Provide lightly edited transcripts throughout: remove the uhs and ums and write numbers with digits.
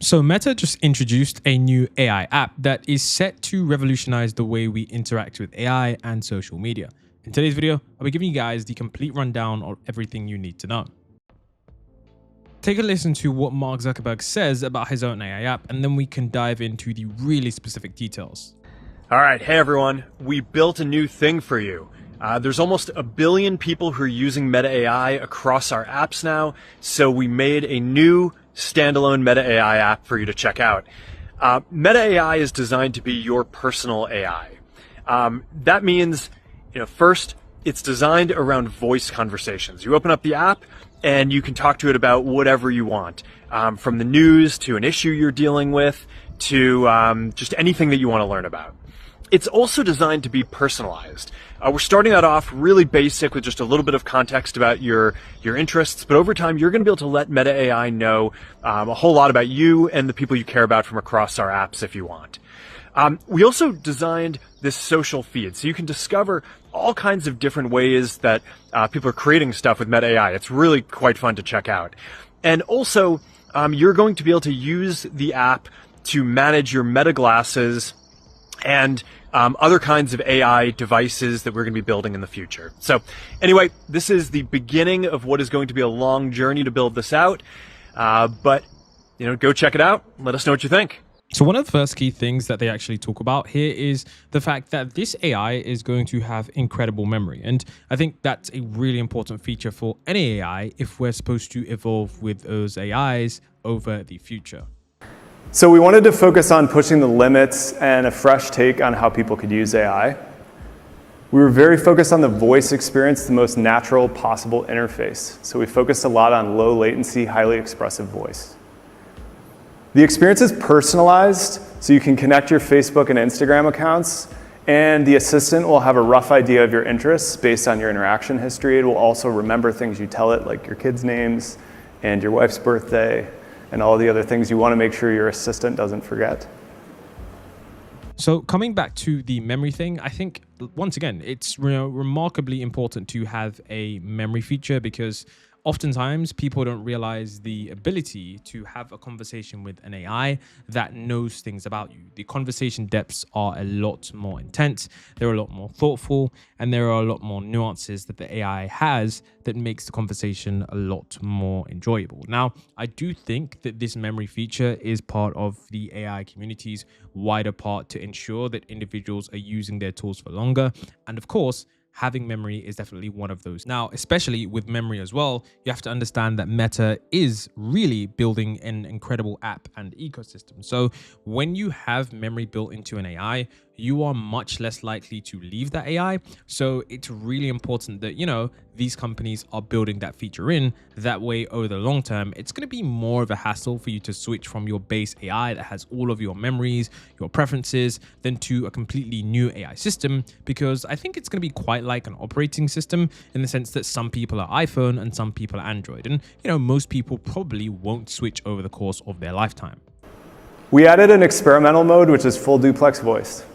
So Meta just introduced a new AI app that is set to revolutionize the way we interact with AI and social media. In today's video, I'll be giving you guys the complete rundown of everything you need to know. Take a listen to what Mark Zuckerberg says about his own AI app, and then we can dive into the really specific details. All right, hey everyone, we built a new thing for you. There's almost 1 billion people who are using Meta AI across our apps now, so we made a new standalone Meta AI app for you to check out. Meta AI is designed to be your personal AI. That means, first, it's designed around voice conversations. You open up the app and you can talk to it about whatever you want, from the news to an issue you're dealing with to just anything that you want to learn about. It's also designed to be personalized. We're starting that off really basic with just a little bit of context about your interests, but over time you're going to be able to let Meta AI know a whole lot about you and the people you care about from across our apps if you want. We also designed this social feed, so you can discover all kinds of different ways that people are creating stuff with Meta AI. It's really quite fun to check out. And also, you're going to be able to use the app to manage your Meta glasses and other kinds of AI devices that we're going to be building in the future. So anyway, this is the beginning of what is going to be a long journey to build this out. But go check it out. Let us know what you think. So one of the first key things that they actually talk about here is the fact that this AI is going to have incredible memory. And I think that's a really important feature for any AI if we're supposed to evolve with those AIs over the future. So we wanted to focus on pushing the limits and a fresh take on how people could use AI. We were very focused on the voice experience, the most natural possible interface. So we focused a lot on low latency, highly expressive voice. The experience is personalized, so you can connect your Facebook and Instagram accounts, and the assistant will have a rough idea of your interests based on your interaction history. It will also remember things you tell it, like your kids' names and your wife's birthday, and all the other things you want to make sure your assistant doesn't forget. So coming back to the memory thing, I think, once again, it's remarkably important to have a memory feature because oftentimes people don't realize the ability to have a conversation with an AI that knows things about you. The conversation depths are a lot more intense, they're a lot more thoughtful, and there are a lot more nuances that the AI has that makes the conversation a lot more enjoyable. Now, I do think that this memory feature is part of the AI community's wider part to ensure that individuals are using their tools for longer. And of course, having memory is definitely one of those. Now, especially with memory as well, you have to understand that Meta is really building an incredible app and ecosystem. So when you have memory built into an AI, you are much less likely to leave that AI. So it's really important that, these companies are building that feature in. That way, over the long term, it's going to be more of a hassle for you to switch from your base AI that has all of your memories, your preferences, than to a completely new AI system, because I think it's going to be quite like an operating system in the sense that some people are iPhone and some people are Android. And, most people probably won't switch over the course of their lifetime. We added an experimental mode, which is full duplex voice.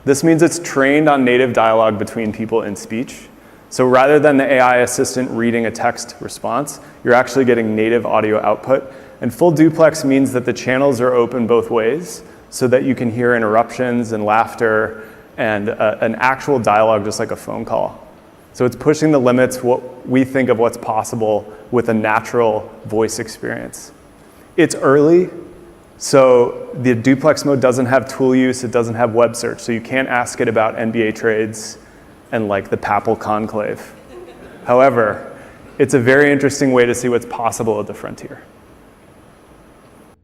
This means it's trained on native dialogue between people in speech. So rather than the AI assistant reading a text response, you're actually getting native audio output. And full duplex means that the channels are open both ways so that you can hear interruptions and laughter and an actual dialogue just like a phone call. So it's pushing the limits, what we think of what's possible with a natural voice experience. It's early. So the duplex mode doesn't have tool use, it doesn't have web search, so you can't ask it about NBA trades and like the papal conclave. However, it's a very interesting way to see what's possible at the frontier.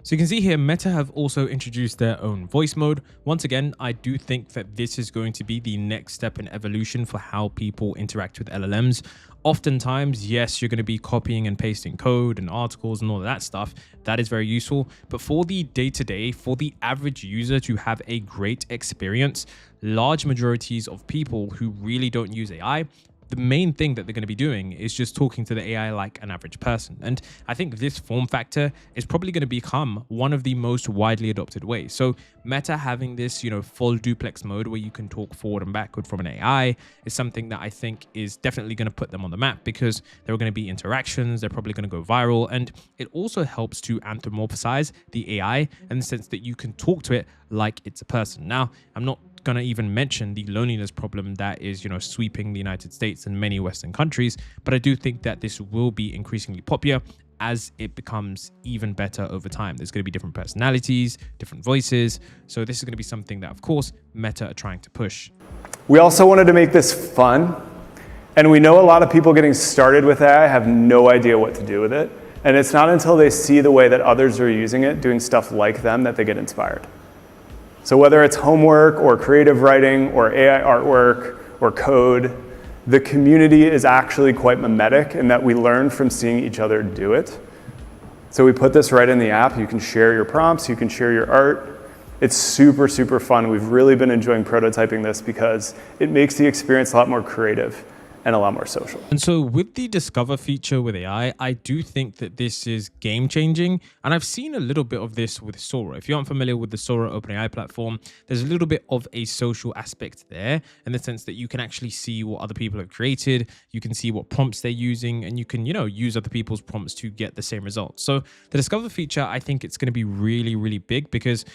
So you can see here, Meta have also introduced their own voice mode. Once again, I do think that this is going to be the next step in evolution for how people interact with LLMs. Oftentimes, yes, you're going to be copying and pasting code and articles and all of that stuff. That is very useful. But for the day-to-day, for the average user to have a great experience, large majorities of people who really don't use AI the main thing that they're going to be doing is just talking to the AI like an average person. And I think this form factor is probably going to become one of the most widely adopted ways. So Meta having this, full duplex mode where you can talk forward and backward from an AI is something that I think is definitely going to put them on the map, because there are going to be interactions, they're probably going to go viral, and it also helps to anthropomorphize the AI in the sense that you can talk to it like it's a person. Now, I'm not going to even mention the loneliness problem that is, sweeping the United States and many Western countries, but I do think that this will be increasingly popular as it becomes even better over time. There's going to be different personalities, different voices. So this is going to be something that, of course, Meta are trying to push. We also wanted to make this fun. And we know a lot of people getting started with AI have no idea what to do with it. And it's not until they see the way that others are using it, doing stuff like them, that they get inspired. So whether it's homework or creative writing or AI artwork or code, the community is actually quite mimetic in that we learn from seeing each other do it. So we put this right in the app. You can share your prompts, you can share your art. It's super, super fun. We've really been enjoying prototyping this because it makes the experience a lot more creative and a lot more social. And so with the Discover feature with AI, I do think that this is game changing. And I've seen a little bit of this with Sora. If you aren't familiar with the Sora OpenAI platform, there's a little bit of a social aspect there in the sense that you can actually see what other people have created. You can see what prompts they're using, and you can, use other people's prompts to get the same results. So the Discover feature, I think it's going to be really, really big because,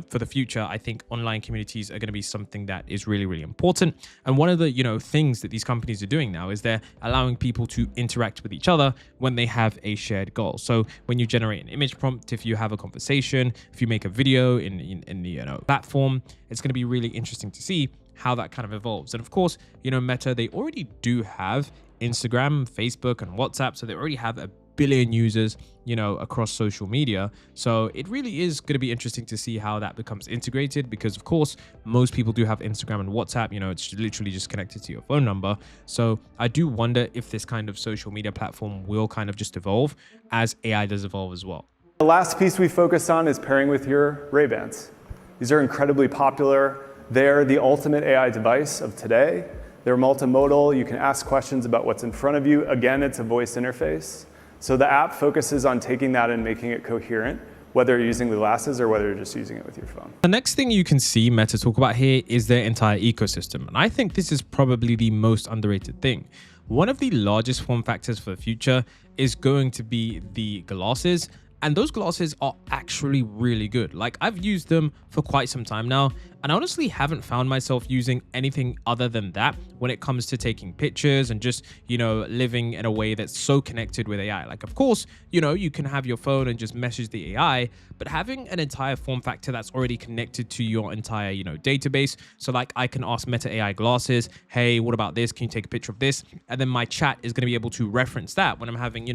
for the future, I think online communities are going to be something that is really, really important. And one of the, things that these companies are doing now is they're allowing people to interact with each other when they have a shared goal. So when you generate an image prompt, if you have a conversation, if you make a video in the platform, it's going to be really interesting to see how that kind of evolves. And of course, Meta, they already do have Instagram, Facebook, and WhatsApp, so they already have a billion users, across social media. So it really is going to be interesting to see how that becomes integrated, because of course, most people do have Instagram and WhatsApp, it's literally just connected to your phone number. So I do wonder if this kind of social media platform will kind of just evolve as AI does evolve as well. The last piece we focused on is pairing with your Ray-Bans. These are incredibly popular. They're the ultimate AI device of today. They're multimodal. You can ask questions about what's in front of you. Again, it's a voice interface. So the app focuses on taking that and making it coherent, whether you're using the glasses or whether you're just using it with your phone. The next thing you can see Meta talk about here is their entire ecosystem. And I think this is probably the most underrated thing. One of the largest form factors for the future is going to be the glasses. And those glasses are actually really good. Like, I've used them for quite some time now, and I honestly haven't found myself using anything other than that when it comes to taking pictures and just, living in a way that's so connected with AI. Like, of course, you can have your phone and just message the AI, but having an entire form factor that's already connected to your entire, database. So like, I can ask Meta AI glasses, hey, what about this? Can you take a picture of this? And then my chat is going to be able to reference that when I'm having,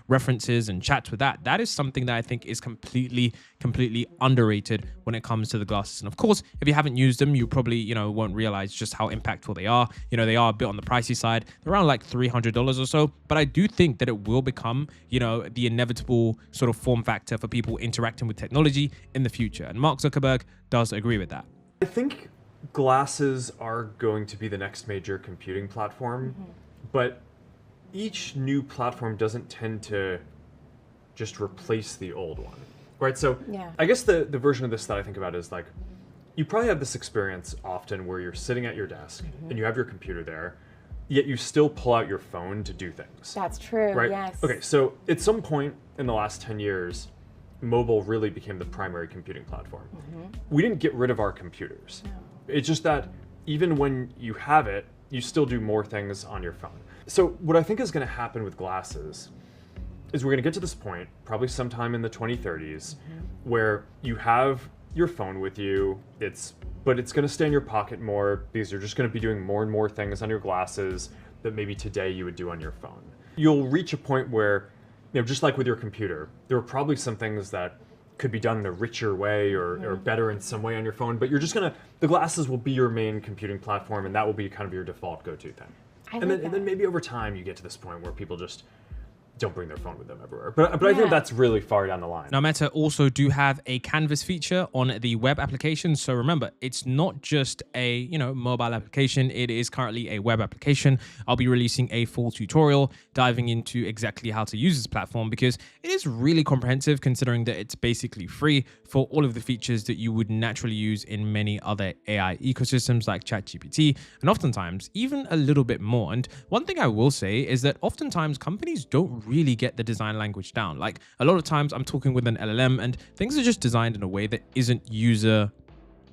references and chats with that. That is something that I think is completely underrated when it comes to the glasses. And of course, if you haven't used them, you probably, won't realize just how impactful they are. They are a bit on the pricey side. They're around like $300 or so, but I do think that it will become, the inevitable sort of form factor for people interacting with technology in the future. And Mark Zuckerberg does agree with that. I think glasses are going to be the next major computing platform, but each new platform doesn't tend to just replace the old one, right? So I guess the version of this that I think about is like, you probably have this experience often where you're sitting at your desk and you have your computer there, yet you still pull out your phone to do things. That's true, right? yes. Okay, so at some point in the last 10 years, mobile really became the primary computing platform. We didn't get rid of our computers. No. It's just that even when you have it, you still do more things on your phone. So what I think is going to happen with glasses is we're going to get to this point, probably sometime in the 2030s, where you have your phone with you, but it's going to stay in your pocket more because you're just going to be doing more and more things on your glasses that maybe today you would do on your phone. You'll reach a point where, just like with your computer, there are probably some things that could be done in a richer way or better in some way on your phone, but the glasses will be your main computing platform, and that will be kind of your default go-to thing. And then maybe over time you get to this point where people just don't bring their phone with them everywhere. But I think that's really far down the line. Now, Meta also do have a Canvas feature on the web application. So remember, it's not just a mobile application. It is currently a web application. I'll be releasing a full tutorial diving into exactly how to use this platform, because it is really comprehensive, considering that it's basically free for all of the features that you would naturally use in many other AI ecosystems like ChatGPT, and oftentimes even a little bit more. And one thing I will say is that oftentimes companies don't really get the design language down. Like, a lot of times I'm talking with an LLM and things are just designed in a way that isn't user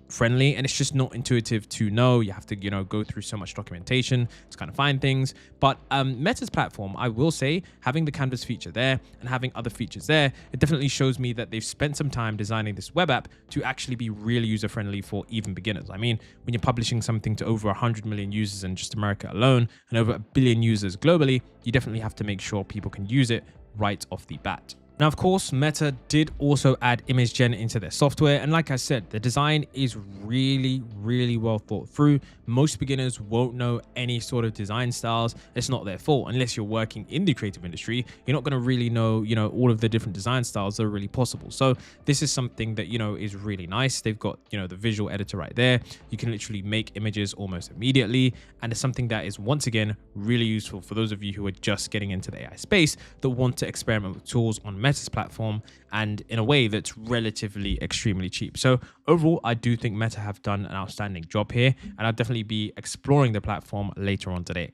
friendly, and it's just not intuitive to know. You have to go through so much documentation to kind of find things. But Meta's platform, I will say, having the Canvas feature there and having other features there, it definitely shows me that they've spent some time designing this web app to actually be really user friendly for even beginners. I mean, when you're publishing something to over 100 million users in just America alone and over 1 billion users globally, you definitely have to make sure people can use it right off the bat. Now, of course, Meta did also add image gen into their software. And like I said, the design is really, really well thought through. Most beginners won't know any sort of design styles. It's not their fault. Unless you're working in the creative industry, you're not going to really know, all of the different design styles that are really possible. So this is something that, is really nice. They've got, the visual editor right there. You can literally make images almost immediately. And it's something that is, once again, really useful for those of you who are just getting into the AI space that want to experiment with tools on Meta's platform, and in a way that's relatively extremely cheap. So overall, I do think Meta have done an outstanding job here, and I'll definitely be exploring the platform later on today.